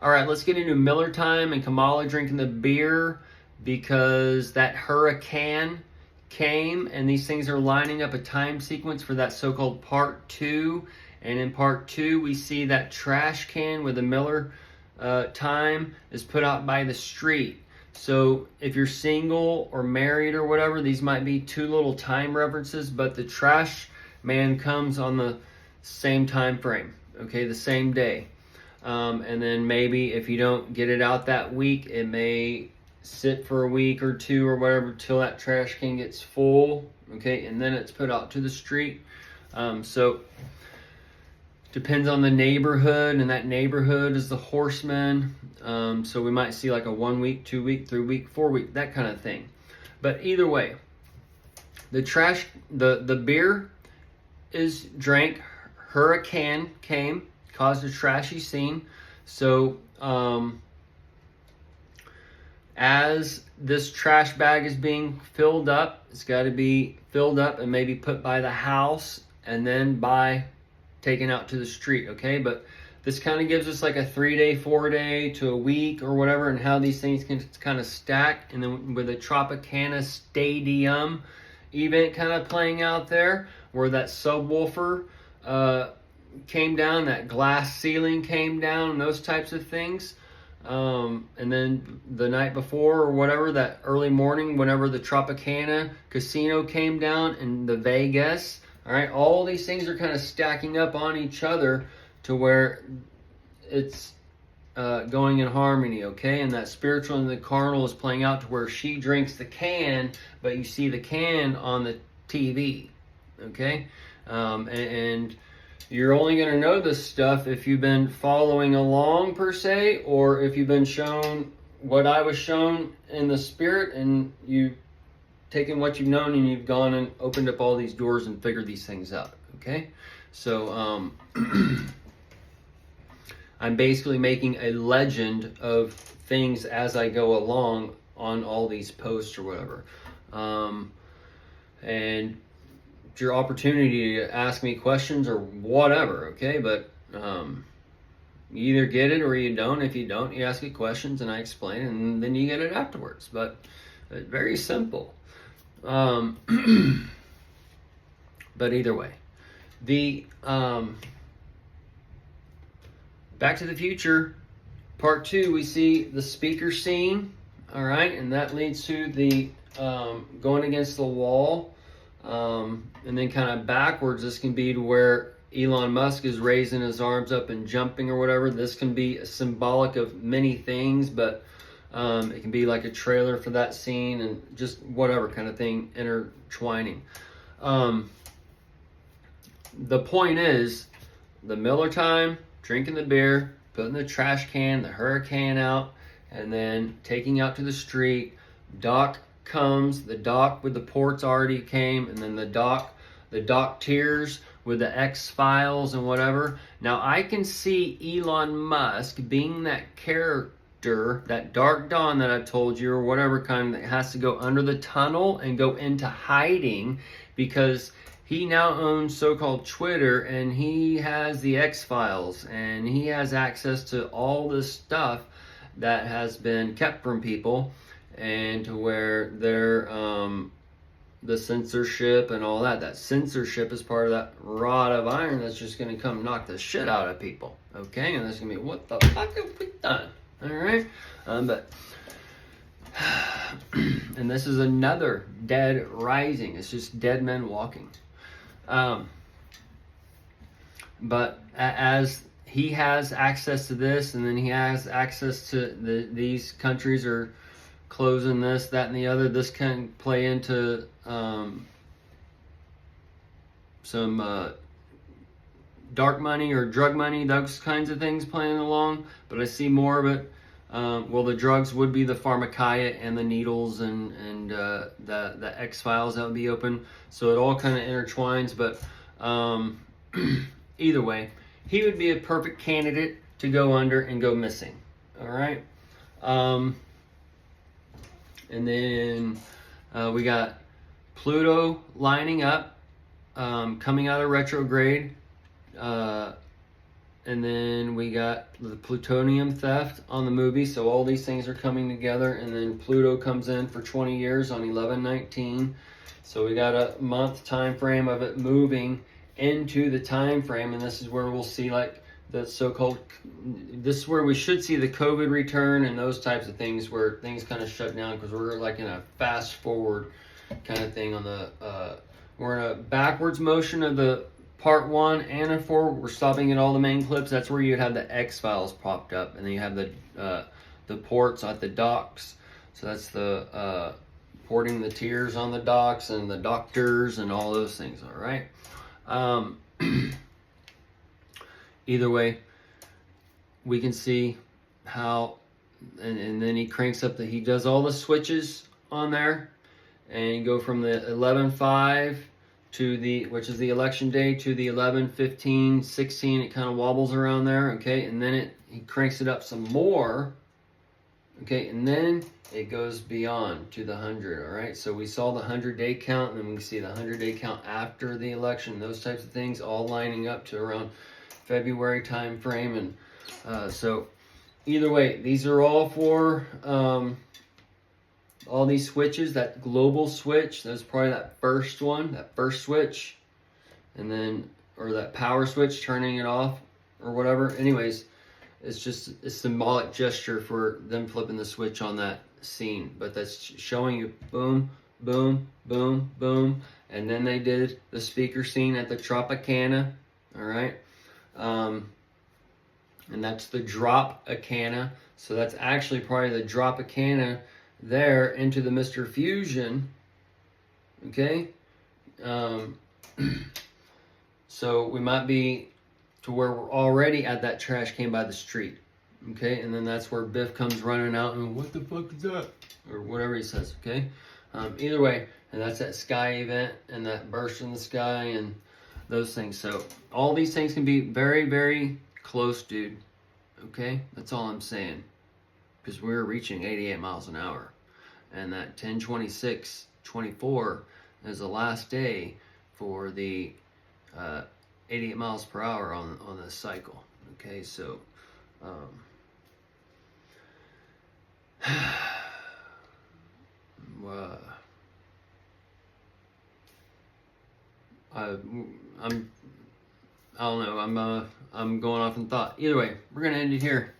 All right, let's get into Miller time and Kamala drinking the beer because that hurricane came and these things are lining up a time sequence for that so-called part two. And in part two, we see that trash can with the Miller time is put out by the street. So if you're single or married or whatever, these might be two little time references, but the trash man comes on the same time frame, okay, the same day. And then maybe if you don't get it out that week, it may sit for a week or two or whatever till that trash can gets full, okay, and then it's put out to the street. So depends on the neighborhood, and that neighborhood is the horseman. So we might see like a 1 week, 2 week, 3 week, 4 week, that kind of thing. But either way, the beer is drank. Hurricane came, caused a trashy scene. So as this trash bag is being filled up, it's got to be filled up and maybe put by the house and then taken out to the street, okay? But this kind of gives us like a 3-day, 4-day to a week or whatever, and how these things can kind of stack. And then with the Tropicana Stadium event kind of playing out there, where that subwoofer came down, that glass ceiling came down, and those types of things. And then the night before or whatever, that early morning, whenever the Tropicana casino came down in the Vegas, all right, all these things are kind of stacking up on each other to where it's going in harmony, okay? And that spiritual and the carnal is playing out to where she drinks the can, but you see the can on the TV, okay? And you're only going to know this stuff if you've been following along, per se, or if you've been shown what I was shown in the spirit, and you've taken what you've known and you've gone and opened up all these doors and figured these things out, okay? So I'm basically making a legend of things as I go along on all these posts or whatever. And it's your opportunity to ask me questions or whatever, okay? But you either get it or you don't. If you don't, you ask me questions and I explain it, and then you get it afterwards. But very simple. But either way, the Back to the Future part 2, we see the speaker scene, all right, and that leads to the going against the wall. And then kind of backwards, this can be to where Elon Musk is raising his arms up and jumping or whatever. This can be symbolic of many things, but it can be like a trailer for that scene and just whatever kind of thing intertwining. The point is, the Miller time, drinking the beer, putting the trash can, the hurricane out, and then taking out to the street. Doc comes, the doc with the ports already came, and then the doctors with the X-Files and whatever. Now I can see Elon Musk being that character, that Dark Dawn that I've told you, or whatever kind, that has to go under the tunnel and go into hiding, because he now owns so-called Twitter, and he has the X-Files, and he has access to all this stuff that has been kept from people, and to where they're the censorship and all that. That censorship is part of that rod of iron that's just going to come knock the shit out of people, okay? And that's going to be, what the fuck have we done? All right? But and this is another dead rising. It's just dead men walking. But as he has access to this, and then he has access to these countries are closing this, that, and the other. This can play into some dark money or drug money, those kinds of things playing along. But I see more of it. Well, the drugs would be the pharmacia and the needles and the X-Files that would be open. So it all kind of intertwines. But either way, he would be a perfect candidate to go under and go missing. All right. And then we got Pluto lining up, coming out of retrograde, and then we got the plutonium theft on the movie. So all these things are coming together, and then Pluto comes in for 20 years on 11/19. So we got a month time frame of it moving into the time frame, and this is where we'll see like the so-called, this is where we should see the COVID return and those types of things, where things kind of shut down because we're like in a fast forward kind of thing on the we're in a backwards motion of the part one and a forward. We're stopping at all the main clips. That's where you'd have the X-Files popped up, and then you have the ports at the docks. So that's the porting the tears on the docks and the doctors and all those things. All right. Either way, we can see how, and then he cranks up he does all the switches on there, and you go from the 11/5 to which is the election day, to the 11/15, 16. It kind of wobbles around there, okay, and then he cranks it up some more, okay, and then it goes beyond to the 100. All right, so we saw the 100-day count, and then we can see the 100-day count after the election. Those types of things all lining up to around February time frame. And so either way, these are all for all these switches. That global switch, that's probably that first one, that first switch, and then, or that power switch, turning it off or whatever. Anyways, it's just a symbolic gesture for them flipping the switch on that scene, but that's showing you boom, boom, boom, boom. And then they did the speaker scene at the Tropicana. All right. And that's the Drop-A-Cana. So that's actually probably the Drop-A-Cana there into the Mr. Fusion. Okay. So we might be to where we're already at that trash can by the street. Okay. And then that's where Biff comes running out and, what the fuck is that? Or whatever he says. Okay. Either way, and that's that sky event and that burst in the sky and those things. So all these things can be very, very close, dude. Okay, that's all I'm saying, because we're reaching 88 miles an hour, and that 10/26/24 is the last day for the 88 miles per hour on this cycle. Okay, so I don't know. I'm going off in thought. Either way, we're gonna end it here.